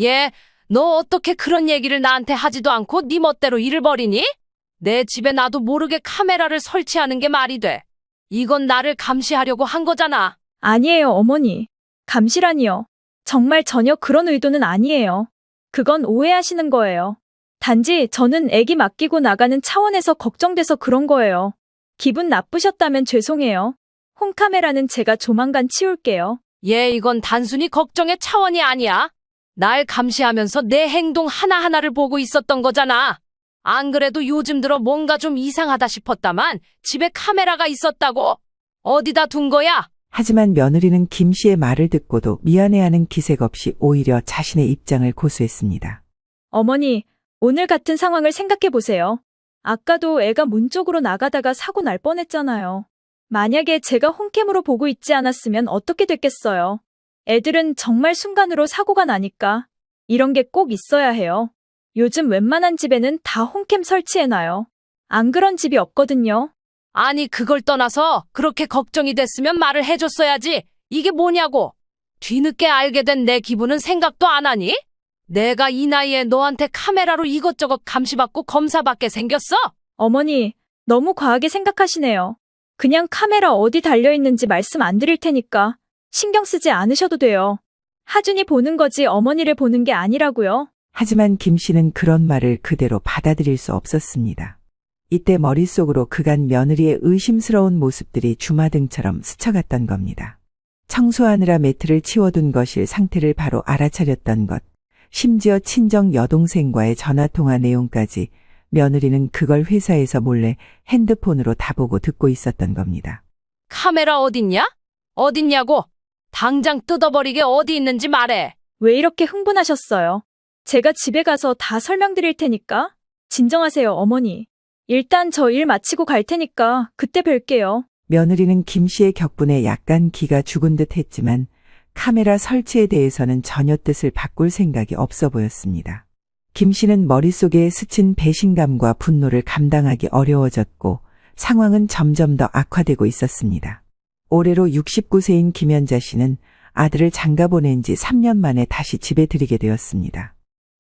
얘, 너 어떻게 그런 얘기를 나한테 하지도 않고 네 멋대로 일을 벌이니? 내 집에 나도 모르게 카메라를 설치하는 게 말이 돼. 이건 나를 감시하려고 한 거잖아. 아니에요, 어머니. 감시라니요. 정말 전혀 그런 의도는 아니에요. 그건 오해하시는 거예요. 단지 저는 애기 맡기고 나가는 차원에서 걱정돼서 그런 거예요. 기분 나쁘셨다면 죄송해요. 홈카메라는 제가 조만간 치울게요. 얘, 이건 단순히 걱정의 차원이 아니야. 날 감시하면서 내 행동 하나하나를 보고 있었던 거잖아. 안 그래도 요즘 들어 뭔가 좀 이상하다 싶었다만 집에 카메라가 있었다고? 어디다 둔 거야? 하지만 며느리는 김 씨의 말을 듣고도 미안해하는 기색 없이 오히려 자신의 입장을 고수했습니다. 어머니, 오늘 같은 상황을 생각해 보세요. 아까도 애가 문 쪽으로 나가다가 사고 날 뻔했잖아요. 만약에 제가 홈캠으로 보고 있지 않았으면 어떻게 됐겠어요? 애들은 정말 순간으로 사고가 나니까 이런 게 꼭 있어야 해요. 요즘 웬만한 집에는 다 홈캠 설치해놔요. 안 그런 집이 없거든요. 아니, 그걸 떠나서 그렇게 걱정이 됐으면 말을 해줬어야지. 이게 뭐냐고. 뒤늦게 알게 된 내 기분은 생각도 안 하니? 내가 이 나이에 너한테 카메라로 이것저것 감시받고 검사받게 생겼어? 어머니, 너무 과하게 생각하시네요. 그냥 카메라 어디 달려있는지 말씀 안 드릴 테니까 신경 쓰지 않으셔도 돼요. 하준이 보는 거지 어머니를 보는 게 아니라고요. 하지만 김 씨는 그런 말을 그대로 받아들일 수 없었습니다. 이때 머릿속으로 그간 며느리의 의심스러운 모습들이 주마등처럼 스쳐갔던 겁니다. 청소하느라 매트를 치워둔 것일 상태를 바로 알아차렸던 것, 심지어 친정 여동생과의 전화통화 내용까지 며느리는 그걸 회사에서 몰래 핸드폰으로 다 보고 듣고 있었던 겁니다. 카메라 어딨냐? 어딨냐고? 당장 뜯어버리게 어디 있는지 말해. 왜 이렇게 흥분하셨어요? 제가 집에 가서 다 설명드릴 테니까 진정하세요, 어머니. 일단 저 일 마치고 갈 테니까 그때 뵐게요. 며느리는 김 씨의 격분에 약간 기가 죽은 듯 했지만 카메라 설치에 대해서는 전혀 뜻을 바꿀 생각이 없어 보였습니다. 김 씨는 머릿속에 스친 배신감과 분노를 감당하기 어려워졌고 상황은 점점 더 악화되고 있었습니다. 올해로 69세인 김연자 씨는 아들을 장가 보낸 지 3년 만에 다시 집에 들이게 되었습니다.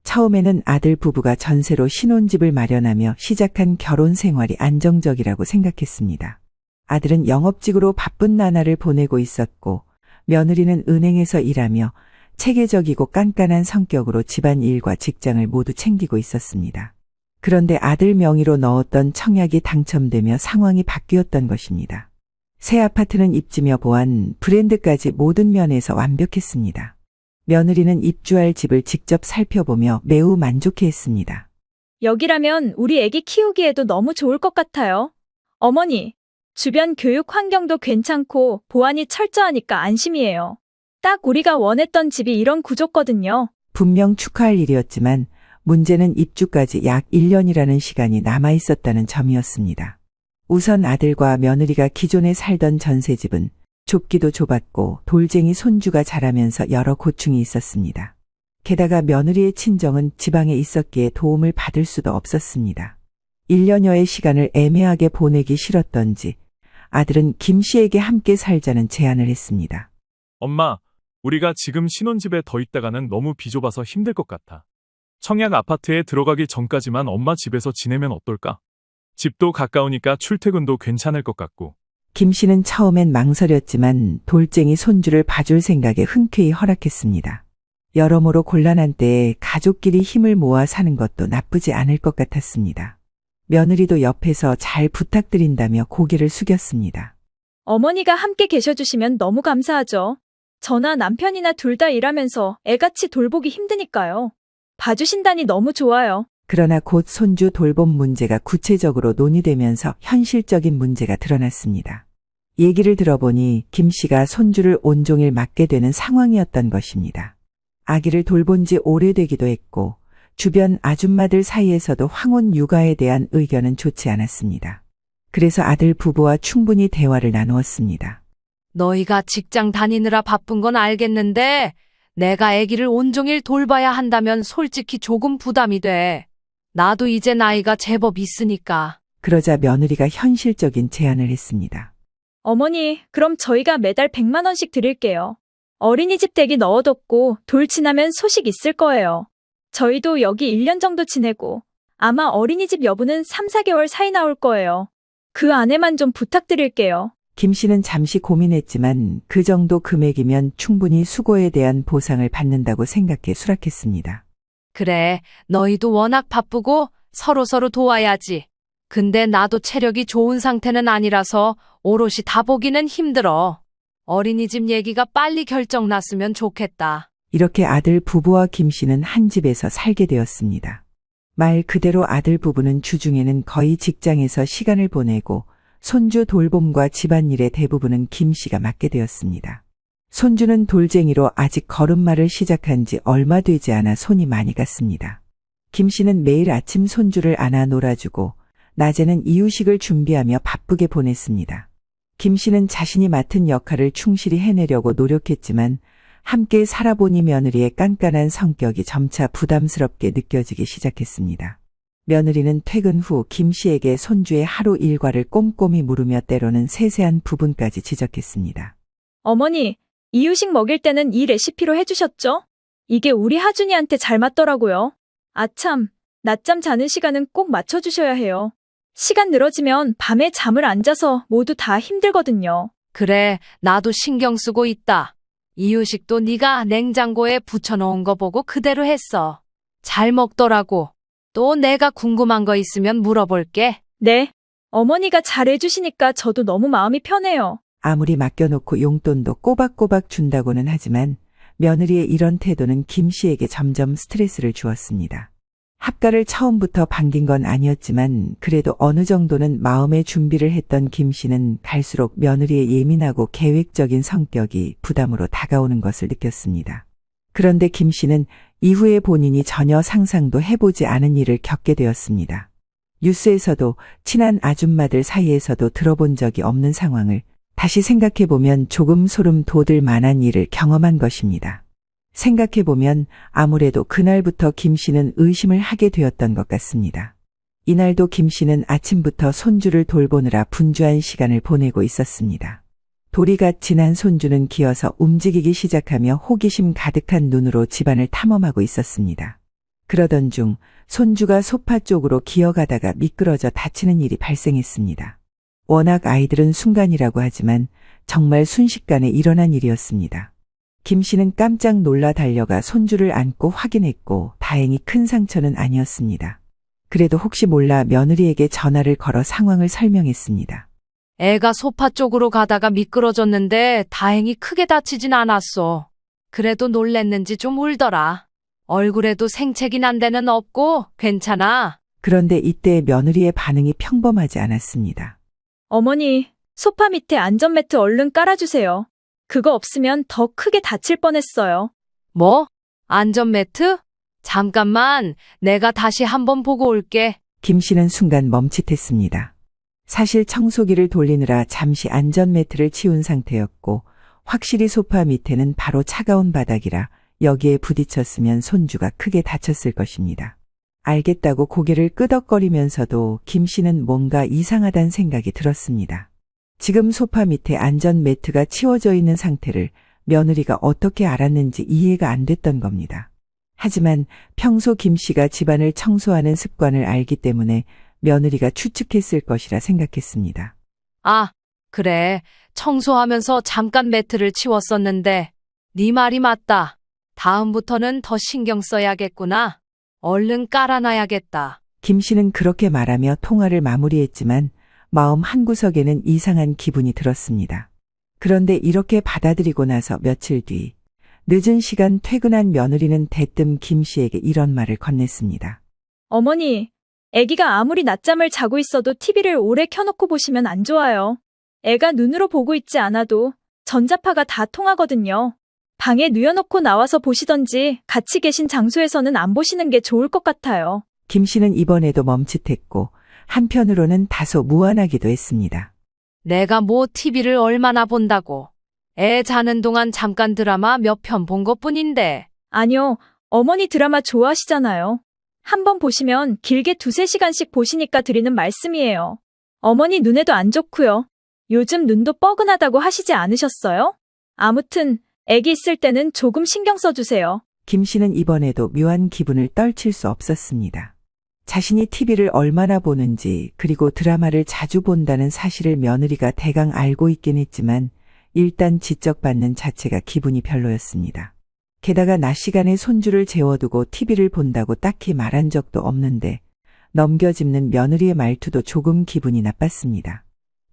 처음에는 아들 부부가 전세로 신혼집을 마련하며 시작한 결혼 생활이 안정적이라고 생각했습니다. 아들은 영업직으로 바쁜 나날을 보내고 있었고 며느리는 은행에서 일하며 체계적이고 깐깐한 성격으로 집안일과 직장을 모두 챙기고 있었습니다. 그런데 아들 명의로 넣었던 청약이 당첨되며 상황이 바뀌었던 것입니다. 새 아파트는 입지며 보안, 브랜드까지 모든 면에서 완벽했습니다. 며느리는 입주할 집을 직접 살펴보며 매우 만족해했습니다. 여기라면 우리 애기 키우기에도 너무 좋을 것 같아요. 어머니, 주변 교육 환경도 괜찮고 보안이 철저하니까 안심이에요. 딱 우리가 원했던 집이 이런 구조거든요. 분명 축하할 일이었지만 문제는 입주까지 약 1년이라는 시간이 남아 있었다는 점이었습니다. 우선 아들과 며느리가 기존에 살던 전세집은 좁기도 좁았고 돌쟁이 손주가 자라면서 여러 고충이 있었습니다. 게다가 며느리의 친정은 지방에 있었기에 도움을 받을 수도 없었습니다. 1년여의 시간을 애매하게 보내기 싫었던지 아들은 김 씨에게 함께 살자는 제안을 했습니다. 엄마, 우리가 지금 신혼집에 더 있다가는 너무 비좁아서 힘들 것 같아. 청약 아파트에 들어가기 전까지만 엄마 집에서 지내면 어떨까? 집도 가까우니까 출퇴근도 괜찮을 것 같고. 김 씨는 처음엔 망설였지만 돌쟁이 손주를 봐줄 생각에 흔쾌히 허락했습니다. 여러모로 곤란한 때에 가족끼리 힘을 모아 사는 것도 나쁘지 않을 것 같았습니다. 며느리도 옆에서 잘 부탁드린다며 고개를 숙였습니다. 어머니가 함께 계셔주시면 너무 감사하죠. 저나 남편이나 둘 다 일하면서 애같이 돌보기 힘드니까요. 봐주신다니 너무 좋아요. 그러나 곧 손주 돌봄 문제가 구체적으로 논의되면서 현실적인 문제가 드러났습니다. 얘기를 들어보니 김 씨가 손주를 온종일 맡게 되는 상황이었던 것입니다. 아기를 돌본 지 오래되기도 했고 주변 아줌마들 사이에서도 황혼 육아에 대한 의견은 좋지 않았습니다. 그래서 아들 부부와 충분히 대화를 나누었습니다. 너희가 직장 다니느라 바쁜 건 알겠는데 내가 아기를 온종일 돌봐야 한다면 솔직히 조금 부담이 돼. 나도 이제 나이가 제법 있으니까. 그러자 며느리가 현실적인 제안을 했습니다. 어머니, 그럼 저희가 매달 100만 원씩 드릴게요. 어린이집 댁이 넣어뒀고 돌 지나면 소식 있을 거예요. 저희도 여기 1년 정도 지내고 아마 어린이집 여부는 3, 4개월 사이 나올 거예요. 그 안에만 좀 부탁드릴게요. 김 씨는 잠시 고민했지만 그 정도 금액이면 충분히 수고에 대한 보상을 받는다고 생각해 수락했습니다. 그래, 너희도 워낙 바쁘고 서로서로 도와야지. 근데 나도 체력이 좋은 상태는 아니라서 오롯이 다 보기는 힘들어. 어린이집 얘기가 빨리 결정 났으면 좋겠다. 이렇게 아들 부부와 김 씨는 한 집에서 살게 되었습니다. 말 그대로 아들 부부는 주중에는 거의 직장에서 시간을 보내고 손주 돌봄과 집안일의 대부분은 김 씨가 맡게 되었습니다. 손주는 돌쟁이로 아직 걸음마를 시작한 지 얼마 되지 않아 손이 많이 갔습니다. 김 씨는 매일 아침 손주를 안아 놀아주고 낮에는 이유식을 준비하며 바쁘게 보냈습니다. 김 씨는 자신이 맡은 역할을 충실히 해내려고 노력했지만 함께 살아보니 며느리의 깐깐한 성격이 점차 부담스럽게 느껴지기 시작했습니다. 며느리는 퇴근 후 김 씨에게 손주의 하루 일과를 꼼꼼히 물으며 때로는 세세한 부분까지 지적했습니다. 어머니, 이유식 먹일 때는 이 레시피로 해주셨죠? 이게 우리 하준이한테 잘 맞더라고요. 아참, 낮잠 자는 시간은 꼭 맞춰주셔야 해요. 시간 늘어지면 밤에 잠을 안 자서 모두 다 힘들거든요. 그래, 나도 신경 쓰고 있다. 이유식도 네가 냉장고에 붙여놓은 거 보고 그대로 했어. 잘 먹더라고. 또 내가 궁금한 거 있으면 물어볼게. 네. 어머니가 잘해주시니까 저도 너무 마음이 편해요. 아무리 맡겨놓고 용돈도 꼬박꼬박 준다고는 하지만 며느리의 이런 태도는 김 씨에게 점점 스트레스를 주었습니다. 합가를 처음부터 반긴 건 아니었지만 그래도 어느 정도는 마음의 준비를 했던 김 씨는 갈수록 며느리의 예민하고 계획적인 성격이 부담으로 다가오는 것을 느꼈습니다. 그런데 김 씨는 이후에 본인이 전혀 상상도 해보지 않은 일을 겪게 되었습니다. 뉴스에서도 친한 아줌마들 사이에서도 들어본 적이 없는 상황을 다시 생각해보면 조금 소름 돋을 만한 일을 경험한 것입니다. 생각해보면 아무래도 그날부터 김 씨는 의심을 하게 되었던 것 같습니다. 이날도 김 씨는 아침부터 손주를 돌보느라 분주한 시간을 보내고 있었습니다. 도리가 지난 손주는 기어서 움직이기 시작하며 호기심 가득한 눈으로 집안을 탐험하고 있었습니다. 그러던 중 손주가 소파 쪽으로 기어가다가 미끄러져 다치는 일이 발생했습니다. 워낙 아이들은 순간이라고 하지만 정말 순식간에 일어난 일이었습니다. 김 씨는 깜짝 놀라 달려가 손주를 안고 확인했고 다행히 큰 상처는 아니었습니다. 그래도 혹시 몰라 며느리에게 전화를 걸어 상황을 설명했습니다. 애가 소파 쪽으로 가다가 미끄러졌는데 다행히 크게 다치진 않았어. 그래도 놀랬는지 좀 울더라. 얼굴에도 생채기 난 데는 없고 괜찮아. 그런데 이때 며느리의 반응이 평범하지 않았습니다. 어머니, 소파 밑에 안전매트 얼른 깔아주세요. 그거 없으면 더 크게 다칠 뻔했어요. 뭐? 안전매트? 잠깐만, 내가 다시 한번 보고 올게. 김 씨는 순간 멈칫했습니다. 사실 청소기를 돌리느라 잠시 안전매트를 치운 상태였고 확실히 소파 밑에는 바로 차가운 바닥이라 여기에 부딪혔으면 손주가 크게 다쳤을 것입니다. 알겠다고 고개를 끄덕거리면서도 김 씨는 뭔가 이상하다는 생각이 들었습니다. 지금 소파 밑에 안전매트가 치워져 있는 상태를 며느리가 어떻게 알았는지 이해가 안 됐던 겁니다. 하지만 평소 김 씨가 집안을 청소하는 습관을 알기 때문에 며느리가 추측했을 것이라 생각했습니다. 아, 그래. 청소하면서 잠깐 매트를 치웠었는데 네 말이 맞다. 다음부터는 더 신경 써야겠구나. 얼른 깔아놔야겠다. 김 씨는 그렇게 말하며 통화를 마무리했지만 마음 한구석에는 이상한 기분이 들었습니다. 그런데 이렇게 받아들이고 나서 며칠 뒤 늦은 시간 퇴근한 며느리는 대뜸 김 씨에게 이런 말을 건넸습니다. 어머니, 아기가 아무리 낮잠을 자고 있어도 TV를 오래 켜놓고 보시면 안 좋아요. 애가 눈으로 보고 있지 않아도 전자파가 다 통하거든요. 방에 뉘어놓고 나와서 보시던지 같이 계신 장소에서는 안 보시는 게 좋을 것 같아요. 김 씨는 이번에도 멈칫했고 한편으로는 다소 무안하기도 했습니다. 내가 뭐 TV를 얼마나 본다고. 애 자는 동안 잠깐 드라마 몇 편 본 것뿐인데. 아니요, 어머니 드라마 좋아하시잖아요. 한번 보시면 길게 2~3시간씩 보시니까 드리는 말씀이에요. 어머니 눈에도 안 좋고요. 요즘 눈도 뻐근하다고 하시지 않으셨어요? 아무튼 애기 있을 때는 조금 신경 써주세요. 김 씨는 이번에도 묘한 기분을 떨칠 수 없었습니다. 자신이 TV를 얼마나 보는지 그리고 드라마를 자주 본다는 사실을 며느리가 대강 알고 있긴 했지만 일단 지적받는 자체가 기분이 별로였습니다. 게다가 낮 시간에 손주를 재워두고 TV를 본다고 딱히 말한 적도 없는데 넘겨짚는 며느리의 말투도 조금 기분이 나빴습니다.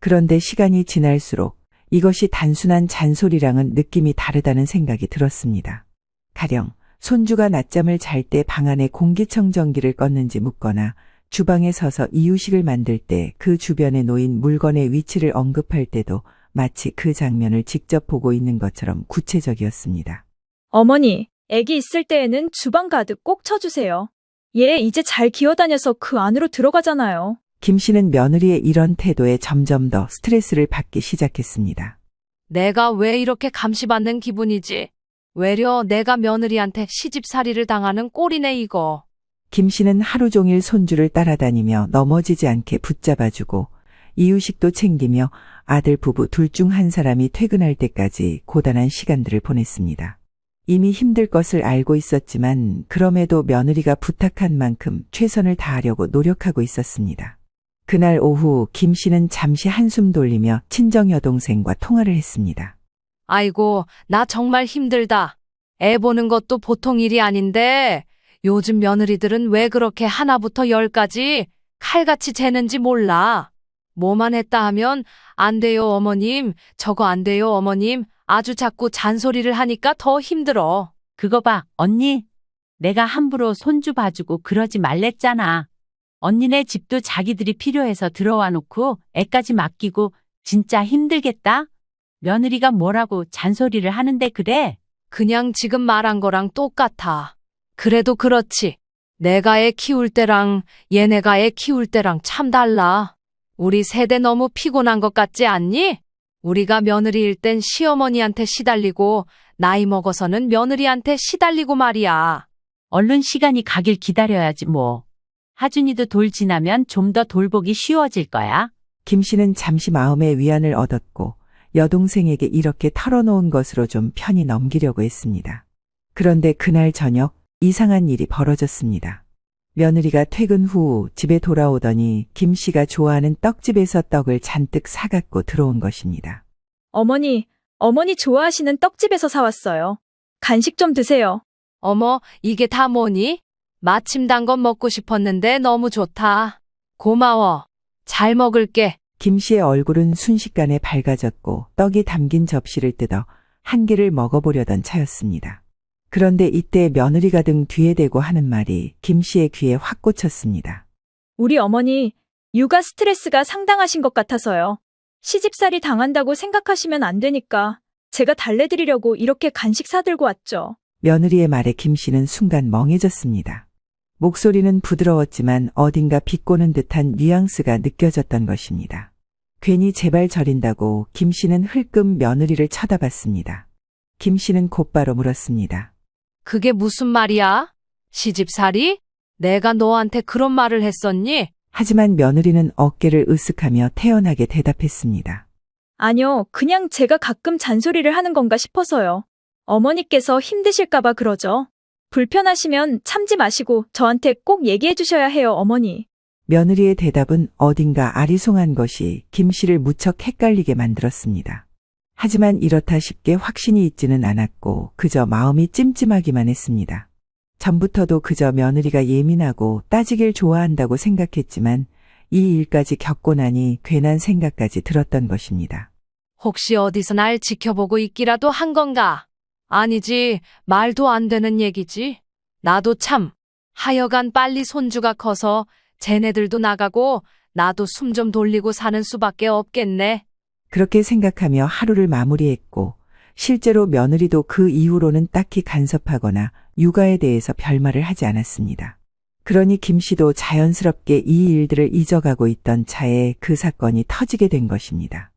그런데 시간이 지날수록 이것이 단순한 잔소리랑은 느낌이 다르다는 생각이 들었습니다. 가령 손주가 낮잠을 잘 때 방 안에 공기청정기를 껐는지 묻거나 주방에 서서 이유식을 만들 때 그 주변에 놓인 물건의 위치를 언급할 때도 마치 그 장면을 직접 보고 있는 것처럼 구체적이었습니다. 어머니, 애기 있을 때에는 주방 가득 꼭 쳐주세요. 얘 이제 잘 기어다녀서 그 안으로 들어가잖아요. 김 씨는 며느리의 이런 태도에 점점 더 스트레스를 받기 시작했습니다. 내가 왜 이렇게 감시받는 기분이지? 외려 내가 며느리한테 시집살이를 당하는 꼴이네 이거. 김 씨는 하루 종일 손주를 따라다니며 넘어지지 않게 붙잡아주고 이유식도 챙기며 아들 부부 둘 중 한 사람이 퇴근할 때까지 고단한 시간들을 보냈습니다. 이미 힘들 것을 알고 있었지만 그럼에도 며느리가 부탁한 만큼 최선을 다하려고 노력하고 있었습니다. 그날 오후 김 씨는 잠시 한숨 돌리며 친정 여동생과 통화를 했습니다. 아이고, 나 정말 힘들다. 애 보는 것도 보통 일이 아닌데 요즘 며느리들은 왜 그렇게 하나부터 열까지 칼같이 재는지 몰라. 뭐만 했다 하면 안 돼요 어머님, 저거 안 돼요 어머님, 아주 자꾸 잔소리를 하니까 더 힘들어. 그거 봐, 언니. 내가 함부로 손주 봐주고 그러지 말랬잖아. 언니네 집도 자기들이 필요해서 들어와 놓고 애까지 맡기고 진짜 힘들겠다? 며느리가 뭐라고 잔소리를 하는데 그래? 그냥 지금 말한 거랑 똑같아. 그래도 그렇지. 내가 애 키울 때랑 얘네가 애 키울 때랑 참 달라. 우리 세대 너무 피곤한 것 같지 않니? 우리가 며느리일 땐 시어머니한테 시달리고 나이 먹어서는 며느리한테 시달리고 말이야. 얼른 시간이 가길 기다려야지 뭐. 하준이도 돌 지나면 좀 더 돌보기 쉬워질 거야. 김 씨는 잠시 마음의 위안을 얻었고 여동생에게 이렇게 털어놓은 것으로 좀 편히 넘기려고 했습니다. 그런데 그날 저녁 이상한 일이 벌어졌습니다. 며느리가 퇴근 후 집에 돌아오더니 김 씨가 좋아하는 떡집에서 떡을 잔뜩 사갖고 들어온 것입니다. 어머니 좋아하시는 떡집에서 사왔어요. 간식 좀 드세요. 어머, 이게 다 뭐니? 마침 단 건 먹고 싶었는데 너무 좋다. 고마워. 잘 먹을게. 김 씨의 얼굴은 순식간에 밝아졌고 떡이 담긴 접시를 뜯어 한 개를 먹어보려던 차였습니다. 그런데 이때 며느리가 등 뒤에 대고 하는 말이 김 씨의 귀에 확 꽂혔습니다. 우리 어머니, 육아 스트레스가 상당하신 것 같아서요. 시집살이 당한다고 생각하시면 안 되니까 제가 달래드리려고 이렇게 간식 사들고 왔죠. 며느리의 말에 김 씨는 순간 멍해졌습니다. 목소리는 부드러웠지만 어딘가 비꼬는 듯한 뉘앙스가 느껴졌던 것입니다. 괜히 제발 저린다고 김 씨는 흘끔 며느리를 쳐다봤습니다. 김 씨는 곧바로 물었습니다. 그게 무슨 말이야? 시집살이? 내가 너한테 그런 말을 했었니? 하지만 며느리는 어깨를 으쓱하며 태연하게 대답했습니다. 아니요, 그냥 제가 가끔 잔소리를 하는 건가 싶어서요. 어머니께서 힘드실까봐 그러죠. 불편하시면 참지 마시고 저한테 꼭 얘기해 주셔야 해요, 어머니. 며느리의 대답은 어딘가 아리송한 것이 김 씨를 무척 헷갈리게 만들었습니다. 하지만 이렇다 쉽게 확신이 있지는 않았고 그저 마음이 찜찜하기만 했습니다. 전부터도 그저 며느리가 예민하고 따지길 좋아한다고 생각했지만 이 일까지 겪고 나니 괜한 생각까지 들었던 것입니다. 혹시 어디서 날 지켜보고 있기라도 한 건가? 아니지, 말도 안 되는 얘기지. 나도 참. 하여간 빨리 손주가 커서 쟤네들도 나가고 나도 숨 좀 돌리고 사는 수밖에 없겠네. 그렇게 생각하며 하루를 마무리했고 실제로 며느리도 그 이후로는 딱히 간섭하거나 육아에 대해서 별말을 하지 않았습니다. 그러니 김 씨도 자연스럽게 이 일들을 잊어가고 있던 차에 그 사건이 터지게 된 것입니다.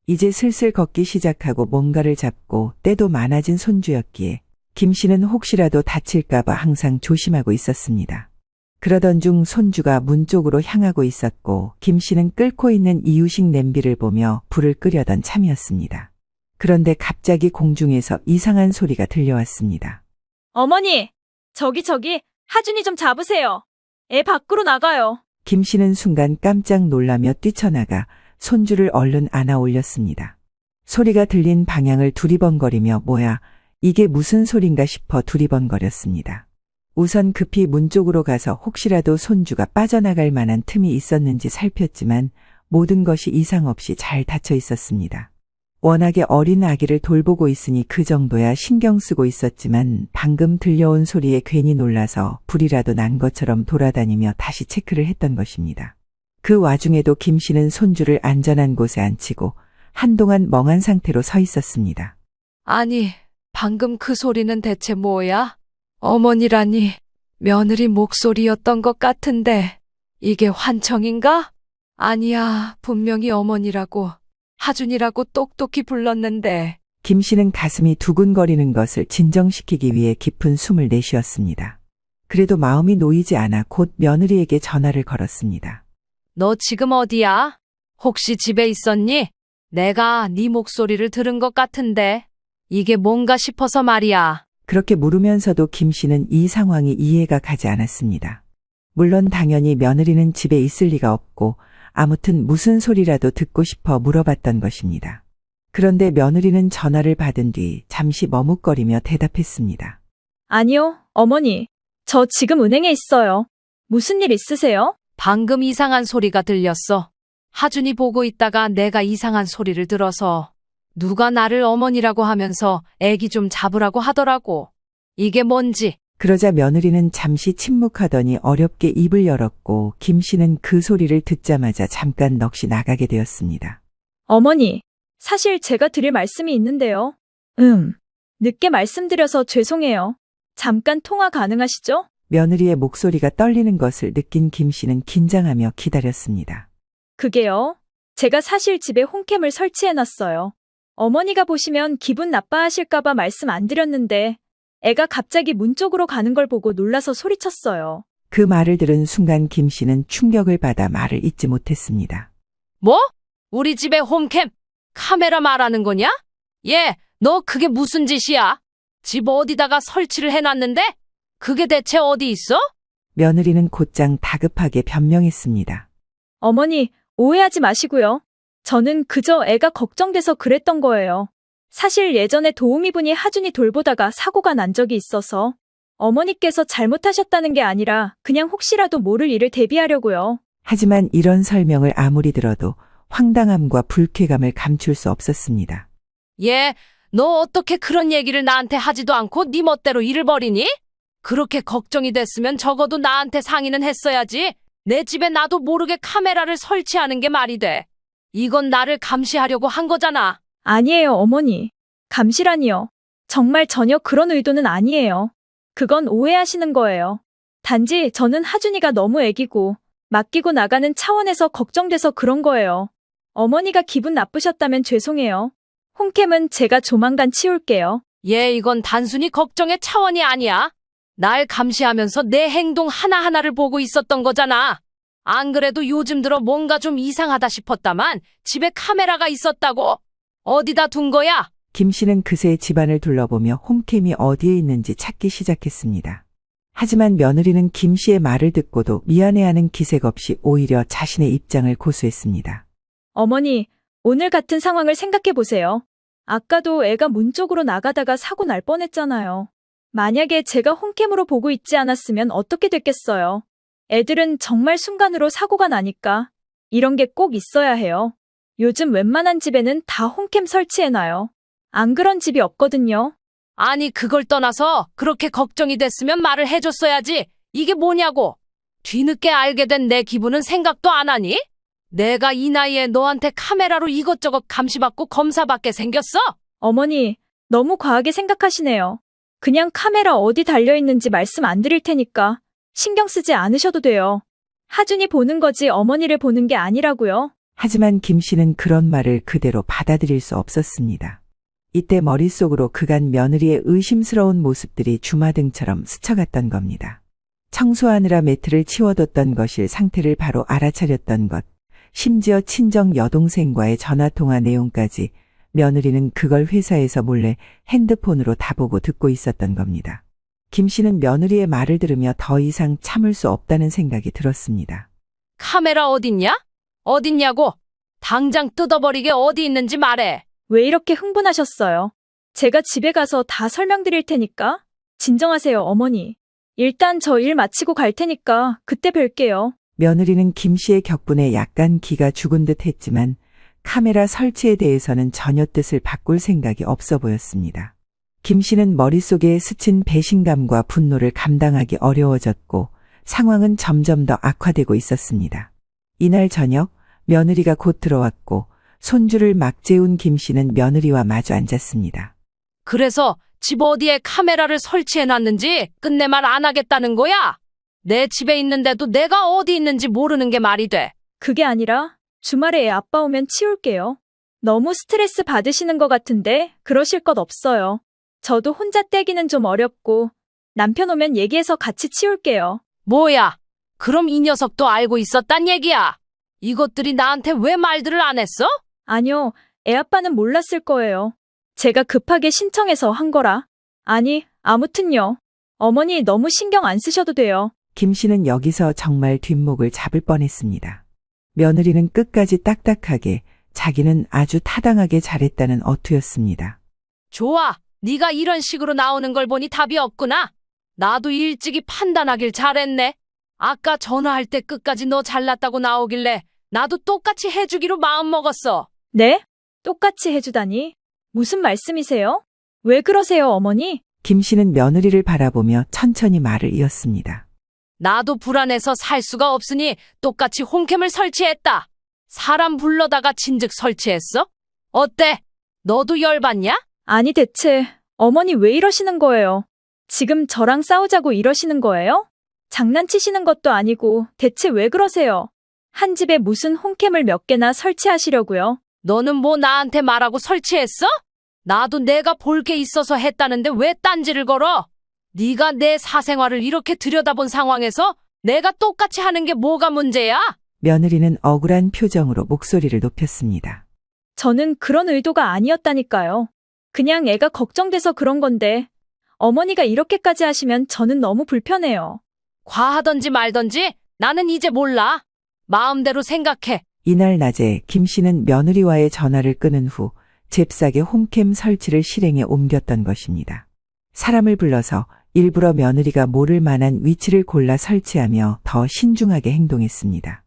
이제 슬슬 걷기 시작하고 뭔가를 잡고 때도 많아진 손주였기에 김 씨는 혹시라도 다칠까봐 항상 조심하고 있었습니다. 그러던 중 손주가 문 쪽으로 향하고 있었고 김 씨는 끓고 있는 이유식 냄비를 보며 불을 끄려던 참이었습니다. 그런데 갑자기 공중에서 이상한 소리가 들려왔습니다. 어머니! 저기, 하준이 좀 잡으세요. 애 밖으로 나가요. 김 씨는 순간 깜짝 놀라며 뛰쳐나가 손주를 얼른 안아 올렸습니다. 소리가 들린 방향을 두리번거리며 뭐야, 이게 무슨 소린가 싶어 두리번거렸습니다. 우선 급히 문 쪽으로 가서 혹시라도 손주가 빠져나갈 만한 틈이 있었는지 살폈지만 모든 것이 이상 없이 잘 닫혀 있었습니다. 워낙에 어린 아기를 돌보고 있으니 그 정도야 신경 쓰고 있었지만 방금 들려온 소리에 괜히 놀라서 불이라도 난 것처럼 돌아다니며 다시 체크를 했던 것입니다. 그 와중에도 김 씨는 손주를 안전한 곳에 앉히고 한동안 멍한 상태로 서 있었습니다. 아니, 방금 그 소리는 대체 뭐야? 어머니라니, 며느리 목소리였던 것 같은데, 이게 환청인가? 아니야, 분명히 어머니라고, 하준이라고 똑똑히 불렀는데. 김 씨는 가슴이 두근거리는 것을 진정시키기 위해 깊은 숨을 내쉬었습니다. 그래도 마음이 놓이지 않아 곧 며느리에게 전화를 걸었습니다. 너 지금 어디야? 혹시 집에 있었니? 내가 네 목소리를 들은 것 같은데, 이게 뭔가 싶어서 말이야. 그렇게 물으면서도 김 씨는 이 상황이 이해가 가지 않았습니다. 물론 당연히 며느리는 집에 있을 리가 없고 아무튼 무슨 소리라도 듣고 싶어 물어봤던 것입니다. 그런데 며느리는 전화를 받은 뒤 잠시 머뭇거리며 대답했습니다. 아니요, 어머니. 저 지금 은행에 있어요. 무슨 일 있으세요? 방금 이상한 소리가 들렸어. 하준이 보고 있다가 내가 이상한 소리를 들어서 누가 나를 어머니라고 하면서 애기 좀 잡으라고 하더라고. 이게 뭔지. 그러자 며느리는 잠시 침묵하더니 어렵게 입을 열었고 김 씨는 그 소리를 듣자마자 잠깐 넋이 나가게 되었습니다. 어머니, 사실 제가 드릴 말씀이 있는데요. 늦게 말씀드려서 죄송해요. 잠깐 통화 가능하시죠? 며느리의 목소리가 떨리는 것을 느낀 김 씨는 긴장하며 기다렸습니다. 그게요. 제가 사실 집에 홈캠을 설치해놨어요. 어머니가 보시면 기분 나빠하실까봐 말씀 안 드렸는데 애가 갑자기 문 쪽으로 가는 걸 보고 놀라서 소리쳤어요. 그 말을 들은 순간 김 씨는 충격을 받아 말을 잇지 못했습니다. 뭐? 우리 집에 홈캠? 카메라 말하는 거냐? 얘, 너 그게 무슨 짓이야? 집 어디다가 설치를 해놨는데? 그게 대체 어디 있어? 며느리는 곧장 다급하게 변명했습니다. 어머니, 오해하지 마시고요. 저는 그저 애가 걱정돼서 그랬던 거예요. 사실 예전에 도우미분이 하준이 돌보다가 사고가 난 적이 있어서 어머니께서 잘못하셨다는 게 아니라 그냥 혹시라도 모를 일을 대비하려고요. 하지만 이런 설명을 아무리 들어도 황당함과 불쾌감을 감출 수 없었습니다. 얘, 너 어떻게 그런 얘기를 나한테 하지도 않고 네 멋대로 일을 벌이니? 그렇게 걱정이 됐으면 적어도 나한테 상의는 했어야지. 내 집에 나도 모르게 카메라를 설치하는 게 말이 돼. 이건 나를 감시하려고 한 거잖아. 아니에요, 어머니. 감시라니요. 정말 전혀 그런 의도는 아니에요. 그건 오해하시는 거예요. 단지 저는 하준이가 너무 애기고 맡기고 나가는 차원에서 걱정돼서 그런 거예요. 어머니가 기분 나쁘셨다면 죄송해요. 홈캠은 제가 조만간 치울게요. 얘, 이건 단순히 걱정의 차원이 아니야. 날 감시하면서 내 행동 하나하나를 보고 있었던 거잖아. 안 그래도 요즘 들어 뭔가 좀 이상하다 싶었다만 집에 카메라가 있었다고. 어디다 둔 거야? 김 씨는 그새 집안을 둘러보며 홈캠이 어디에 있는지 찾기 시작했습니다. 하지만 며느리는 김 씨의 말을 듣고도 미안해하는 기색 없이 오히려 자신의 입장을 고수했습니다. 어머니, 오늘 같은 상황을 생각해 보세요. 아까도 애가 문 쪽으로 나가다가 사고 날 뻔했잖아요. 만약에 제가 홈캠으로 보고 있지 않았으면 어떻게 됐겠어요? 애들은 정말 순간으로 사고가 나니까 이런 게 꼭 있어야 해요. 요즘 웬만한 집에는 다 홈캠 설치해놔요. 안 그런 집이 없거든요. 아니, 그걸 떠나서 그렇게 걱정이 됐으면 말을 해줬어야지. 이게 뭐냐고. 뒤늦게 알게 된 내 기분은 생각도 안 하니? 내가 이 나이에 너한테 카메라로 이것저것 감시받고 검사받게 생겼어? 어머니, 너무 과하게 생각하시네요. 그냥 카메라 어디 달려있는지 말씀 안 드릴 테니까 신경 쓰지 않으셔도 돼요. 하준이 보는 거지 어머니를 보는 게 아니라고요. 하지만 김 씨는 그런 말을 그대로 받아들일 수 없었습니다. 이때 머릿속으로 그간 며느리의 의심스러운 모습들이 주마등처럼 스쳐갔던 겁니다. 청소하느라 매트를 치워뒀던 것일 상태를 바로 알아차렸던 것, 심지어 친정 여동생과의 전화통화 내용까지 며느리는 그걸 회사에서 몰래 핸드폰으로 다 보고 듣고 있었던 겁니다. 김 씨는 며느리의 말을 들으며 더 이상 참을 수 없다는 생각이 들었습니다. 카메라 어딨냐? 어딨냐고? 당장 뜯어버리게 어디 있는지 말해. 왜 이렇게 흥분하셨어요? 제가 집에 가서 다 설명드릴 테니까. 진정하세요, 어머니. 일단 저 일 마치고 갈 테니까 그때 뵐게요. 며느리는 김 씨의 격분에 약간 기가 죽은 듯 했지만 카메라 설치에 대해서는 전혀 뜻을 바꿀 생각이 없어 보였습니다. 김 씨는 머릿속에 스친 배신감과 분노를 감당하기 어려워졌고 상황은 점점 더 악화되고 있었습니다. 이날 저녁 며느리가 곧 들어왔고 손주를 막 재운 김 씨는 며느리와 마주 앉았습니다. 그래서 집 어디에 카메라를 설치해놨는지 끝내 말 안 하겠다는 거야? 내 집에 있는데도 내가 어디 있는지 모르는 게 말이 돼. 그게 아니라 주말에 애 아빠 오면 치울게요. 너무 스트레스 받으시는 것 같은데 그러실 것 없어요. 저도 혼자 떼기는 좀 어렵고 남편 오면 얘기해서 같이 치울게요. 뭐야? 그럼 이 녀석도 알고 있었단 얘기야? 이것들이 나한테 왜 말들을 안 했어? 아니요, 애 아빠는 몰랐을 거예요. 제가 급하게 신청해서 한 거라. 아니, 아무튼요. 어머니 너무 신경 안 쓰셔도 돼요. 김 씨는 여기서 정말 뒷목을 잡을 뻔했습니다. 며느리는 끝까지 딱딱하게 자기는 아주 타당하게 잘했다는 어투였습니다. 좋아. 네가 이런 식으로 나오는 걸 보니 답이 없구나. 나도 일찍이 판단하길 잘했네. 아까 전화할 때 끝까지 너 잘났다고 나오길래 나도 똑같이 해주기로 마음먹었어. 네? 똑같이 해주다니. 무슨 말씀이세요? 왜 그러세요, 어머니? 김 씨는 며느리를 바라보며 천천히 말을 이었습니다. 나도 불안해서 살 수가 없으니 똑같이 홈캠을 설치했다. 사람 불러다가 진즉 설치했어? 어때? 너도 열받냐? 아니 대체 어머니 왜 이러시는 거예요? 지금 저랑 싸우자고 이러시는 거예요? 장난치시는 것도 아니고 대체 왜 그러세요? 한 집에 무슨 홈캠을 몇 개나 설치하시려고요? 너는 뭐 나한테 말하고 설치했어? 나도 내가 볼 게 있어서 했다는데 왜 딴지를 걸어? 네가 내 사생활을 이렇게 들여다본 상황에서 내가 똑같이 하는 게 뭐가 문제야? 며느리는 억울한 표정으로 목소리를 높였습니다. 저는 그런 의도가 아니었다니까요. 그냥 애가 걱정돼서 그런 건데 어머니가 이렇게까지 하시면 저는 너무 불편해요. 과하던지 말던지 나는 이제 몰라. 마음대로 생각해. 이날 낮에 김 씨는 며느리와의 전화를 끊은 후 잽싸게 홈캠 설치를 실행에 옮겼던 것입니다. 사람을 불러서 일부러 며느리가 모를 만한 위치를 골라 설치하며 더 신중하게 행동했습니다.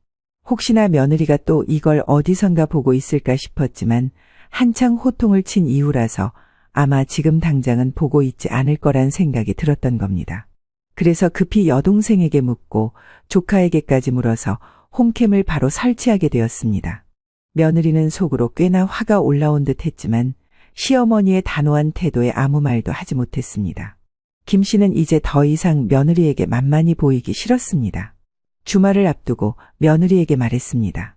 혹시나 며느리가 또 이걸 어디선가 보고 있을까 싶었지만 한창 호통을 친 이후라서 아마 지금 당장은 보고 있지 않을 거란 생각이 들었던 겁니다. 그래서 급히 여동생에게 묻고 조카에게까지 물어서 홈캠을 바로 설치하게 되었습니다. 며느리는 속으로 꽤나 화가 올라온 듯 했지만 시어머니의 단호한 태도에 아무 말도 하지 못했습니다. 김 씨는 이제 더 이상 며느리에게 만만히 보이기 싫었습니다. 주말을 앞두고 며느리에게 말했습니다.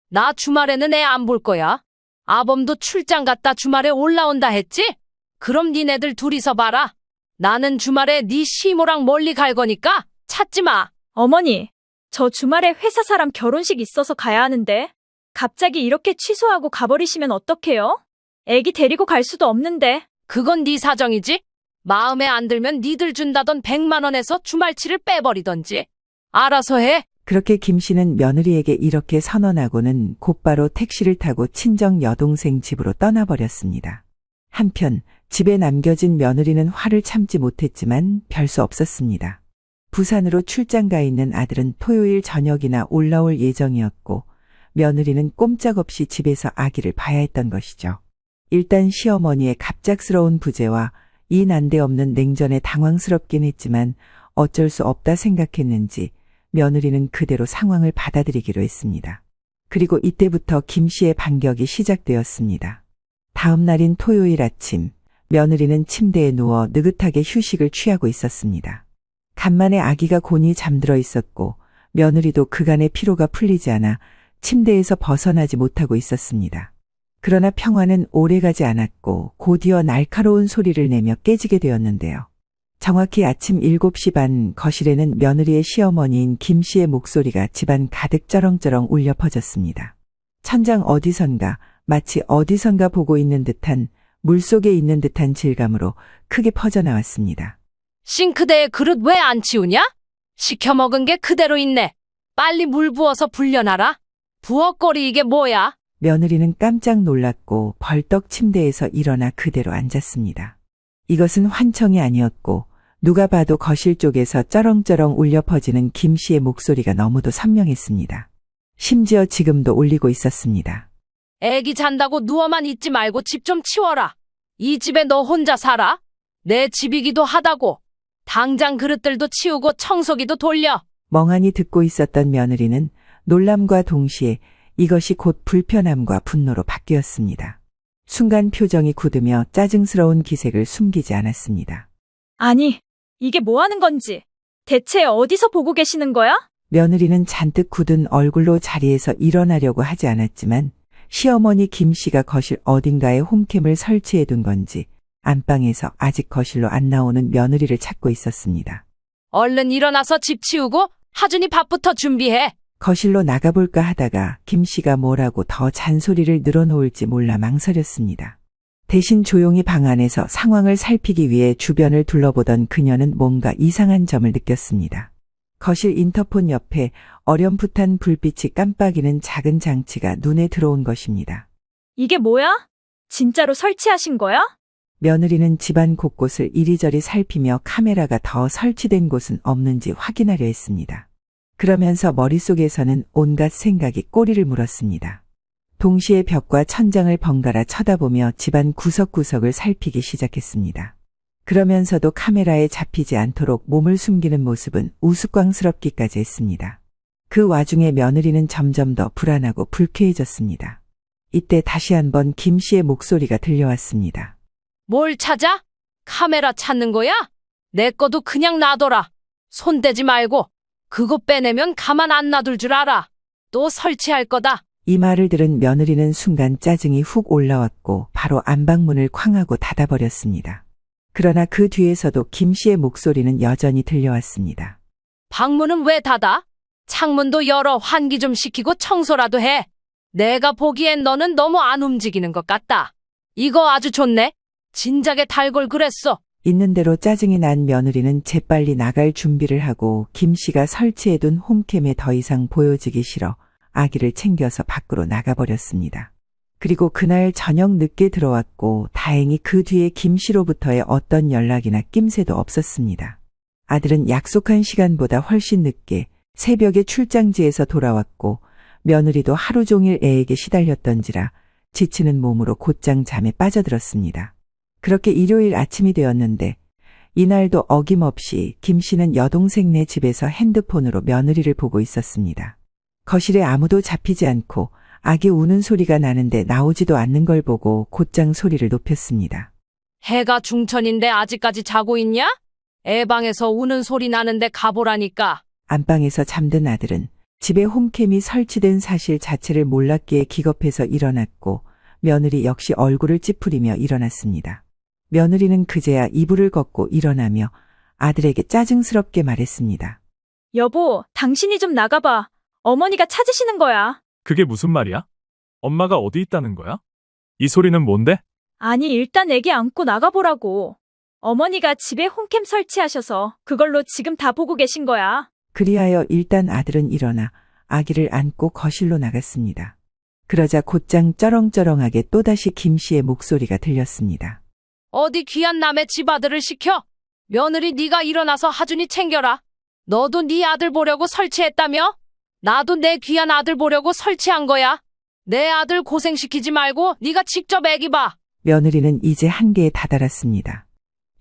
나 주말에는 애 안 볼 거야. 아범도 출장 갔다 주말에 올라온다 했지? 그럼 니네들 둘이서 봐라. 나는 주말에 네 시모랑 멀리 갈 거니까 찾지 마. 어머니, 저 주말에 회사 사람 결혼식 있어서 가야 하는데 갑자기 이렇게 취소하고 가버리시면 어떡해요? 애기 데리고 갈 수도 없는데. 그건 네 사정이지. 마음에 안 들면 니들 준다던 100만 원에서 주말치를 빼버리던지. 알아서 해. 그렇게 김 씨는 며느리에게 이렇게 선언하고는 곧바로 택시를 타고 친정 여동생 집으로 떠나버렸습니다. 한편 집에 남겨진 며느리는 화를 참지 못했지만 별 수 없었습니다. 부산으로 출장 가 있는 아들은 토요일 저녁이나 올라올 예정이었고 며느리는 꼼짝없이 집에서 아기를 봐야 했던 것이죠. 일단 시어머니의 갑작스러운 부재와 이 난데없는 냉전에 당황스럽긴 했지만 어쩔 수 없다 생각했는지 며느리는 그대로 상황을 받아들이기로 했습니다. 그리고 이때부터 김 씨의 반격이 시작되었습니다. 다음 날인 토요일 아침, 며느리는 침대에 누워 느긋하게 휴식을 취하고 있었습니다. 간만에 아기가 곤히 잠들어 있었고 며느리도 그간의 피로가 풀리지 않아 침대에서 벗어나지 못하고 있었습니다. 그러나 평화는 오래가지 않았고 곧이어 날카로운 소리를 내며 깨지게 되었는데요. 정확히 아침 7시 반 거실에는 며느리의 시어머니인 김 씨의 목소리가 집안 가득 쩌렁쩌렁 울려 퍼졌습니다. 천장 어디선가, 마치 어디선가 보고 있는 듯한, 물속에 있는 듯한 질감으로 크게 퍼져나왔습니다. 싱크대에 그릇 왜 안 치우냐? 시켜 먹은 게 그대로 있네. 빨리 물 부어서 불려놔라. 부엌거리 이게 뭐야? 며느리는 깜짝 놀랐고 벌떡 침대에서 일어나 그대로 앉았습니다. 이것은 환청이 아니었고 누가 봐도 거실 쪽에서 쩌렁쩌렁 울려 퍼지는 김 씨의 목소리가 너무도 선명했습니다. 심지어 지금도 울리고 있었습니다. 애기 잔다고 누워만 있지 말고 집 좀 치워라. 이 집에 너 혼자 살아? 내 집이기도 하다고. 당장 그릇들도 치우고 청소기도 돌려. 멍하니 듣고 있었던 며느리는 놀람과 동시에 이것이 곧 불편함과 분노로 바뀌었습니다. 순간 표정이 굳으며 짜증스러운 기색을 숨기지 않았습니다. 아니, 이게 뭐 하는 건지. 대체 어디서 보고 계시는 거야? 며느리는 잔뜩 굳은 얼굴로 자리에서 일어나려고 하지 않았지만 시어머니 김 씨가 거실 어딘가에 홈캠을 설치해 둔 건지 안방에서 아직 거실로 안 나오는 며느리를 찾고 있었습니다. 얼른 일어나서 집 치우고 하준이 밥부터 준비해. 거실로 나가볼까 하다가 김 씨가 뭐라고 더 잔소리를 늘어놓을지 몰라 망설였습니다. 대신 조용히 방 안에서 상황을 살피기 위해 주변을 둘러보던 그녀는 뭔가 이상한 점을 느꼈습니다. 거실 인터폰 옆에 어렴풋한 불빛이 깜빡이는 작은 장치가 눈에 들어온 것입니다. 이게 뭐야? 진짜로 설치하신 거야? 며느리는 집안 곳곳을 이리저리 살피며 카메라가 더 설치된 곳은 없는지 확인하려 했습니다. 그러면서 머릿속에서는 온갖 생각이 꼬리를 물었습니다. 동시에 벽과 천장을 번갈아 쳐다보며 집안 구석구석을 살피기 시작했습니다. 그러면서도 카메라에 잡히지 않도록 몸을 숨기는 모습은 우스꽝스럽기까지 했습니다. 그 와중에 며느리는 점점 더 불안하고 불쾌해졌습니다. 이때 다시 한번 김 씨의 목소리가 들려왔습니다. 뭘 찾아? 카메라 찾는 거야? 내 거도 그냥 놔둬라. 손대지 말고. 그거 빼내면 가만 안 놔둘 줄 알아. 또 설치할 거다. 이 말을 들은 며느리는 순간 짜증이 훅 올라왔고 바로 안방문을 쾅 하고 닫아버렸습니다. 그러나 그 뒤에서도 김 씨의 목소리는 여전히 들려왔습니다. 방문은 왜 닫아? 창문도 열어 환기 좀 시키고 청소라도 해. 내가 보기엔 너는 너무 안 움직이는 것 같다. 이거 아주 좋네. 진작에 달걸 그랬어. 있는 대로 짜증이 난 며느리는 재빨리 나갈 준비를 하고 김 씨가 설치해둔 홈캠에 더 이상 보여지기 싫어 아기를 챙겨서 밖으로 나가버렸습니다. 그리고 그날 저녁 늦게 들어왔고 다행히 그 뒤에 김 씨로부터의 어떤 연락이나 낌새도 없었습니다. 아들은 약속한 시간보다 훨씬 늦게 새벽에 출장지에서 돌아왔고 며느리도 하루 종일 애에게 시달렸던지라 지치는 몸으로 곧장 잠에 빠져들었습니다. 그렇게 일요일 아침이 되었는데 이날도 어김없이 김 씨는 여동생네 집에서 핸드폰으로 며느리를 보고 있었습니다. 거실에 아무도 잡히지 않고 아기 우는 소리가 나는데 나오지도 않는 걸 보고 곧장 소리를 높였습니다. 해가 중천인데 아직까지 자고 있냐? 애 방에서 우는 소리 나는데 가보라니까. 안방에서 잠든 아들은 집에 홈캠이 설치된 사실 자체를 몰랐기에 기겁해서 일어났고 며느리 역시 얼굴을 찌푸리며 일어났습니다. 며느리는 그제야 이불을 걷고 일어나며 아들에게 짜증스럽게 말했습니다. 여보, 당신이 좀 나가봐. 어머니가 찾으시는 거야. 그게 무슨 말이야? 엄마가 어디 있다는 거야? 이 소리는 뭔데? 아니, 일단 애기 안고 나가보라고. 어머니가 집에 홈캠 설치하셔서 그걸로 지금 다 보고 계신 거야. 그리하여 일단 아들은 일어나 아기를 안고 거실로 나갔습니다. 그러자 곧장 쩌렁쩌렁하게 또다시 김 씨의 목소리가 들렸습니다. 어디 귀한 남의 집 아들을 시켜? 며느리 네가 일어나서 하준이 챙겨라. 너도 네 아들 보려고 설치했다며? 나도 내 귀한 아들 보려고 설치한 거야. 내 아들 고생시키지 말고 네가 직접 애기 봐. 며느리는 이제 한계에 다다랐습니다.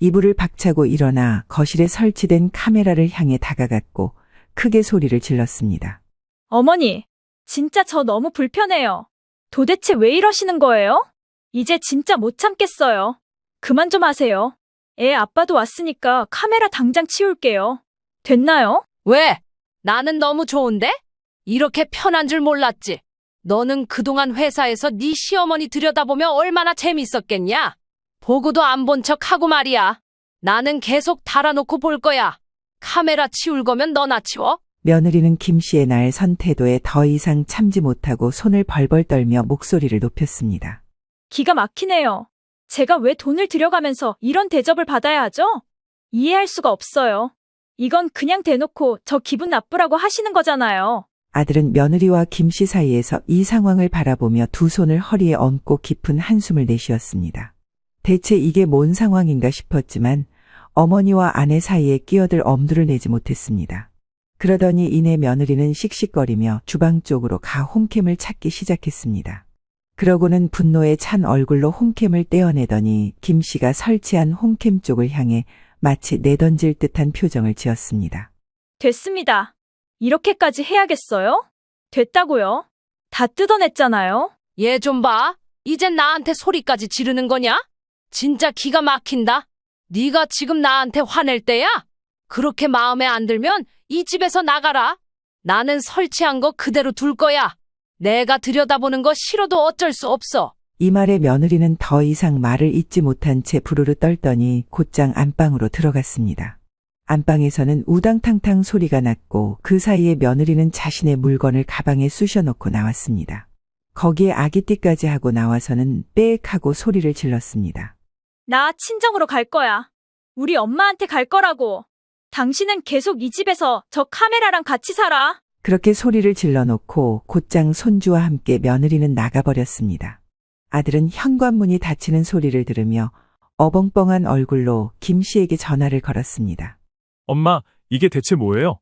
이불을 박차고 일어나 거실에 설치된 카메라를 향해 다가갔고 크게 소리를 질렀습니다. 어머니, 진짜 저 너무 불편해요. 도대체 왜 이러시는 거예요? 이제 진짜 못 참겠어요. 그만 좀 하세요. 애 아빠도 왔으니까 카메라 당장 치울게요. 됐나요? 왜? 나는 너무 좋은데? 이렇게 편한 줄 몰랐지. 너는 그동안 회사에서 네 시어머니 들여다보며 얼마나 재밌었겠냐? 보고도 안 본 척하고 말이야. 나는 계속 달아놓고 볼 거야. 카메라 치울 거면 너나 치워. 며느리는 김 씨의 날선 태도에 더 이상 참지 못하고 손을 벌벌 떨며 목소리를 높였습니다. 기가 막히네요. 제가 왜 돈을 들여가면서 이런 대접을 받아야 하죠? 이해할 수가 없어요. 이건 그냥 대놓고 저 기분 나쁘라고 하시는 거잖아요. 아들은 며느리와 김 씨 사이에서 이 상황을 바라보며 두 손을 허리에 얹고 깊은 한숨을 내쉬었습니다. 대체 이게 뭔 상황인가 싶었지만 어머니와 아내 사이에 끼어들 엄두를 내지 못했습니다. 그러더니 이내 며느리는 씩씩거리며 주방 쪽으로 가 홈캠을 찾기 시작했습니다. 그러고는 분노에 찬 얼굴로 홈캠을 떼어내더니 김 씨가 설치한 홈캠 쪽을 향해 마치 내던질 듯한 표정을 지었습니다. 됐습니다. 이렇게까지 해야겠어요? 됐다고요? 다 뜯어냈잖아요. 얘 좀 봐. 이젠 나한테 소리까지 지르는 거냐? 진짜 기가 막힌다. 네가 지금 나한테 화낼 때야? 그렇게 마음에 안 들면 이 집에서 나가라. 나는 설치한 거 그대로 둘 거야. 내가 들여다보는 거 싫어도 어쩔 수 없어. 이 말에 며느리는 더 이상 말을 잇지 못한 채 부르르 떨더니 곧장 안방으로 들어갔습니다. 안방에서는 우당탕탕 소리가 났고 그 사이에 며느리는 자신의 물건을 가방에 쑤셔넣고 나왔습니다. 거기에 아기띠까지 하고 나와서는 빽 하고 소리를 질렀습니다. 나 친정으로 갈 거야. 우리 엄마한테 갈 거라고. 당신은 계속 이 집에서 저 카메라랑 같이 살아. 그렇게 소리를 질러놓고 곧장 손주와 함께 며느리는 나가버렸습니다. 아들은 현관문이 닫히는 소리를 들으며 어벙벙한 얼굴로 김 씨에게 전화를 걸었습니다. 엄마, 이게 대체 뭐예요?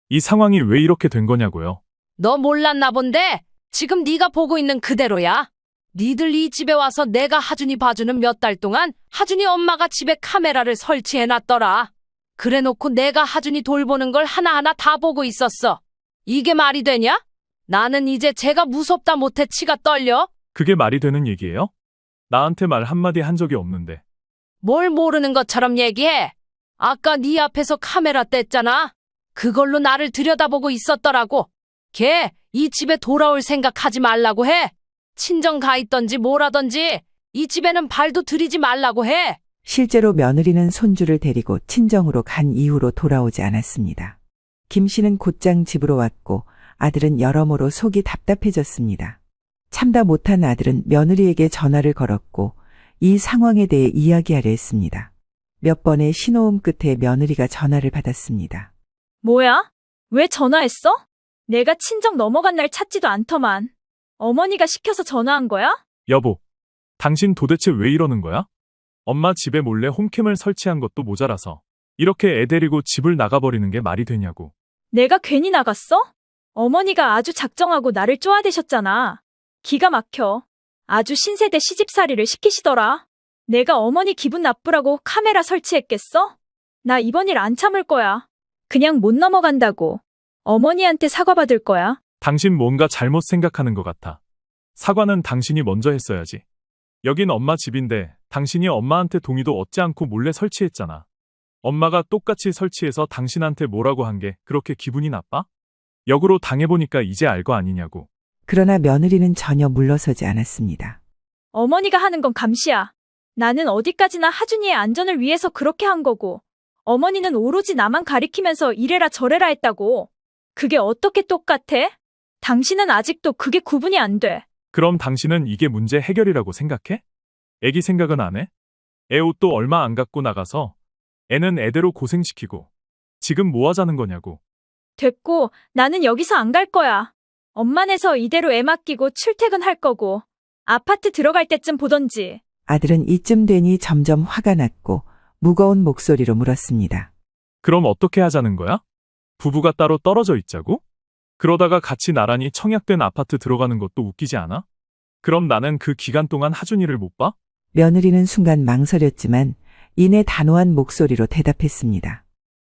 이 상황이 왜 이렇게 된 거냐고요? 너 몰랐나 본데 지금 네가 보고 있는 그대로야. 니들 이 집에 와서 내가 하준이 봐주는 몇 달 동안 하준이 엄마가 집에 카메라를 설치해놨더라. 그래놓고 내가 하준이 돌보는 걸 하나하나 다 보고 있었어. 이게 말이 되냐? 나는 이제 제가 무섭다 못해 치가 떨려. 그게 말이 되는 얘기예요? 나한테 말 한마디 한 적이 없는데. 뭘 모르는 것처럼 얘기해. 아까 네 앞에서 카메라 뗐잖아. 그걸로 나를 들여다보고 있었더라고. 걔 이 집에 돌아올 생각하지 말라고 해. 친정 가 있던지 뭐라던지 이 집에는 발도 들이지 말라고 해. 실제로 며느리는 손주를 데리고 친정으로 간 이후로 돌아오지 않았습니다. 김 씨는 곧장 집으로 왔고 아들은 여러모로 속이 답답해졌습니다. 참다 못한 아들은 며느리에게 전화를 걸었고 이 상황에 대해 이야기하려 했습니다. 몇 번의 신호음 끝에 며느리가 전화를 받았습니다. 뭐야? 왜 전화했어? 내가 친정 넘어간 날 찾지도 않더만. 어머니가 시켜서 전화한 거야? 여보, 당신 도대체 왜 이러는 거야? 엄마 집에 몰래 홈캠을 설치한 것도 모자라서 이렇게 애 데리고 집을 나가버리는 게 말이 되냐고. 내가 괜히 나갔어? 어머니가 아주 작정하고 나를 쪼아대셨잖아. 기가 막혀. 아주 신세대 시집살이를 시키시더라. 내가 어머니 기분 나쁘라고 카메라 설치했겠어? 나 이번 일 안 참을 거야. 그냥 못 넘어간다고. 어머니한테 사과받을 거야. 당신 뭔가 잘못 생각하는 것 같아. 사과는 당신이 먼저 했어야지. 여긴 엄마 집인데 당신이 엄마한테 동의도 얻지 않고 몰래 설치했잖아. 엄마가 똑같이 설치해서 당신한테 뭐라고 한 게 그렇게 기분이 나빠? 역으로 당해보니까 이제 알 거 아니냐고. 그러나 며느리는 전혀 물러서지 않았습니다. 어머니가 하는 건 감시야. 나는 어디까지나 하준이의 안전을 위해서 그렇게 한 거고, 어머니는 오로지 나만 가리키면서 이래라 저래라 했다고. 그게 어떻게 똑같아? 당신은 아직도 그게 구분이 안 돼. 그럼 당신은 이게 문제 해결이라고 생각해? 애기 생각은 안 해? 애 옷도 얼마 안 갖고 나가서 애는 애대로 고생시키고 지금 뭐 하자는 거냐고. 됐고, 나는 여기서 안 갈 거야. 엄마네서 이대로 애 맡기고 출퇴근할 거고, 아파트 들어갈 때쯤 보던지. 아들은 이쯤 되니 점점 화가 났고 무거운 목소리로 물었습니다. 그럼 어떻게 하자는 거야? 부부가 따로 떨어져 있자고? 그러다가 같이 나란히 청약된 아파트 들어가는 것도 웃기지 않아? 그럼 나는 그 기간 동안 하준이를 못 봐? 며느리는 순간 망설였지만 이내 단호한 목소리로 대답했습니다.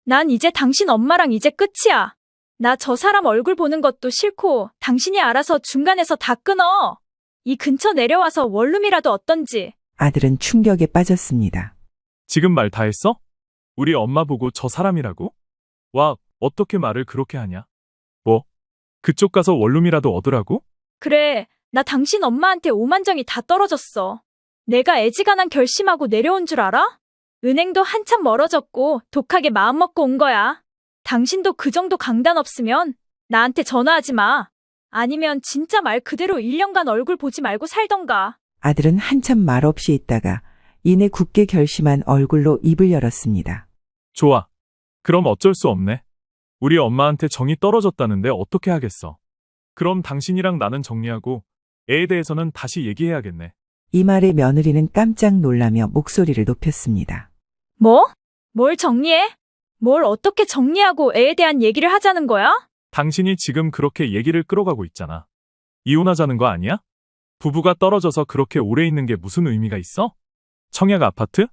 난 이제 당신 엄마랑 이제 끝이야. 나 저 사람 얼굴 보는 것도 싫고 당신이 알아서 중간에서 다 끊어. 이 근처 내려와서 원룸이라도 어떤지. 아들은 충격에 빠졌습니다. 지금 말 다 했어? 우리 엄마 보고 저 사람이라고? 와, 어떻게 말을 그렇게 하냐? 뭐? 그쪽 가서 원룸이라도 얻으라고? 그래, 나 당신 엄마한테 오만정이 다 떨어졌어. 내가 애지간한 결심하고 내려온 줄 알아? 은행도 한참 멀어졌고 독하게 마음먹고 온 거야. 당신도 그 정도 강단 없으면 나한테 전화하지 마. 아니면 진짜 말 그대로 1년간 얼굴 보지 말고 살던가. 아들은 한참 말없이 있다가 이내 굳게 결심한 얼굴로 입을 열었습니다. 좋아. 그럼 어쩔 수 없네. 우리 엄마한테 정이 떨어졌다는데 어떻게 하겠어. 그럼 당신이랑 나는 정리하고 애에 대해서는 다시 얘기해야겠네. 이 말에 며느리는 깜짝 놀라며 목소리를 높였습니다. 뭐? 뭘 정리해? 뭘 어떻게 정리하고 애에 대한 얘기를 하자는 거야? 당신이 지금 그렇게 얘기를 끌어가고 있잖아. 이혼하자는 거 아니야? 부부가 떨어져서 그렇게 오래 있는 게 무슨 의미가 있어? 청약 아파트?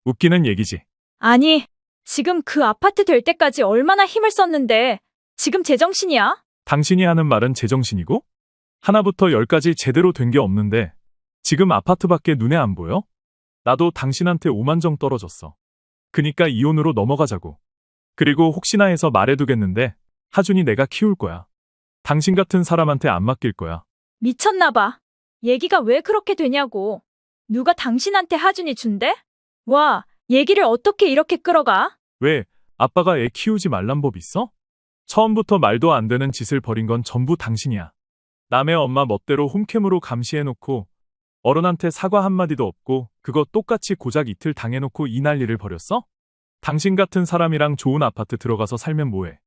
웃기는 얘기지. 아니, 지금 그 아파트 될 때까지 얼마나 힘을 썼는데 지금 제정신이야? 당신이 하는 말은 제정신이고? 하나부터 열까지 제대로 된 게 없는데 지금 아파트밖에 눈에 안 보여? 나도 당신한테 오만정 떨어졌어. 그니까 이혼으로 넘어가자고. 그리고 혹시나 해서 말해두겠는데 하준이 내가 키울 거야. 당신 같은 사람한테 안 맡길 거야. 미쳤나 봐. 얘기가 왜 그렇게 되냐고. 누가 당신한테 하준이 준대? 와, 얘기를 어떻게 이렇게 끌어가? 왜 아빠가 애 키우지 말란 법 있어? 처음부터 말도 안 되는 짓을 벌인 건 전부 당신이야. 남의 엄마 멋대로 홈캠으로 감시해놓고 어른한테 사과 한마디도 없고 그거 똑같이 고작 이틀 당해놓고 이 난리를 벌였어? 당신 같은 사람이랑 좋은 아파트 들어가서 살면 뭐해?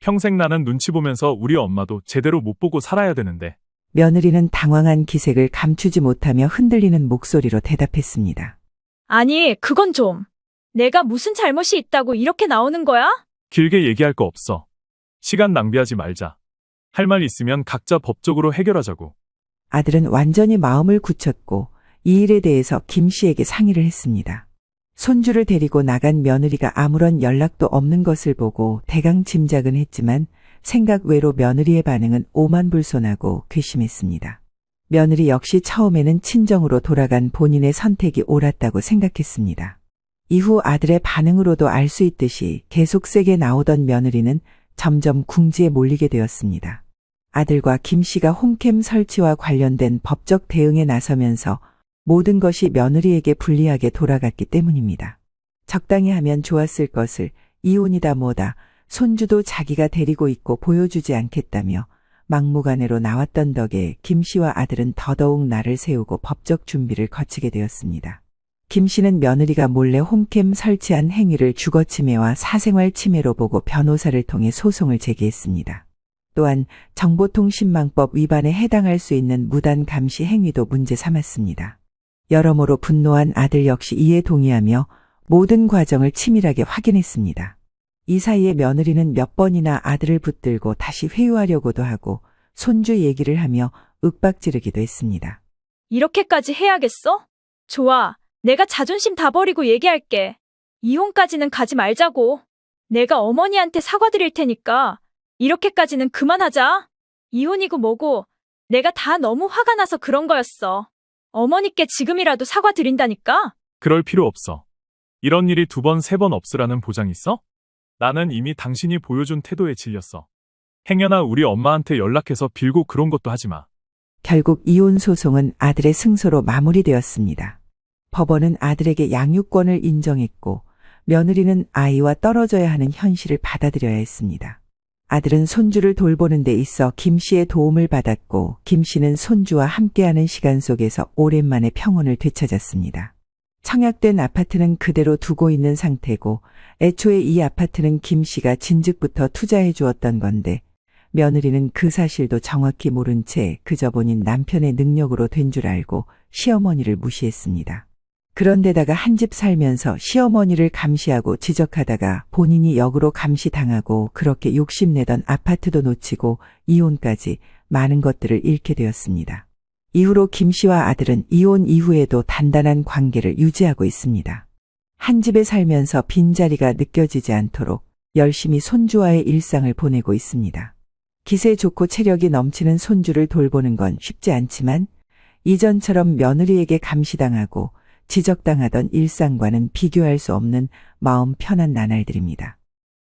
평생 나는 눈치 보면서 우리 엄마도 제대로 못 보고 살아야 되는데. 며느리는 당황한 기색을 감추지 못하며 흔들리는 목소리로 대답했습니다. 아니, 그건 좀. 내가 무슨 잘못이 있다고 이렇게 나오는 거야? 길게 얘기할 거 없어. 시간 낭비하지 말자. 할 말 있으면 각자 법적으로 해결하자고. 아들은 완전히 마음을 굳혔고 이 일에 대해서 김 씨에게 상의를 했습니다. 손주를 데리고 나간 며느리가 아무런 연락도 없는 것을 보고 대강 짐작은 했지만 생각 외로 며느리의 반응은 오만불손하고 괘씸했습니다. 며느리 역시 처음에는 친정으로 돌아간 본인의 선택이 옳았다고 생각했습니다. 이후 아들의 반응으로도 알 수 있듯이 계속 세게 나오던 며느리는 점점 궁지에 몰리게 되었습니다. 아들과 김 씨가 홈캠 설치와 관련된 법적 대응에 나서면서 모든 것이 며느리에게 불리하게 돌아갔기 때문입니다. 적당히 하면 좋았을 것을 이혼이다 뭐다 손주도 자기가 데리고 있고 보여주지 않겠다며 막무가내로 나왔던 덕에 김 씨와 아들은 더더욱 날을 세우고 법적 준비를 거치게 되었습니다. 김 씨는 며느리가 몰래 홈캠 설치한 행위를 주거침해와 사생활 침해로 보고 변호사를 통해 소송을 제기했습니다. 또한 정보통신망법 위반에 해당할 수 있는 무단 감시 행위도 문제 삼았습니다. 여러모로 분노한 아들 역시 이에 동의하며 모든 과정을 치밀하게 확인했습니다. 이 사이에 며느리는 몇 번이나 아들을 붙들고 다시 회유하려고도 하고 손주 얘기를 하며 윽박지르기도 했습니다. 이렇게까지 해야겠어? 좋아. 내가 자존심 다 버리고 얘기할게. 이혼까지는 가지 말자고. 내가 어머니한테 사과드릴 테니까 이렇게까지는 그만하자. 이혼이고 뭐고 내가 다 너무 화가 나서 그런 거였어. 어머니께 지금이라도 사과드린다니까? 그럴 필요 없어. 이런 일이 2번, 3번 없으라는 보장 있어? 나는 이미 당신이 보여준 태도에 질렸어. 행여나 우리 엄마한테 연락해서 빌고 그런 것도 하지 마. 결국 이혼 소송은 아들의 승소로 마무리되었습니다. 법원은 아들에게 양육권을 인정했고 며느리는 아이와 떨어져야 하는 현실을 받아들여야 했습니다. 아들은 손주를 돌보는 데 있어 김 씨의 도움을 받았고 김 씨는 손주와 함께하는 시간 속에서 오랜만에 평온을 되찾았습니다. 청약된 아파트는 그대로 두고 있는 상태고 애초에 이 아파트는 김 씨가 진즉부터 투자해 주었던 건데 며느리는 그 사실도 정확히 모른 채 그저 본인 남편의 능력으로 된 줄 알고 시어머니를 무시했습니다. 그런데다가 한 집 살면서 시어머니를 감시하고 지적하다가 본인이 역으로 감시당하고 그렇게 욕심내던 아파트도 놓치고 이혼까지 많은 것들을 잃게 되었습니다. 이후로 김 씨와 아들은 이혼 이후에도 단단한 관계를 유지하고 있습니다. 한 집에 살면서 빈자리가 느껴지지 않도록 열심히 손주와의 일상을 보내고 있습니다. 기세 좋고 체력이 넘치는 손주를 돌보는 건 쉽지 않지만 이전처럼 며느리에게 감시당하고 지적당하던 일상과는 비교할 수 없는 마음 편한 나날들입니다.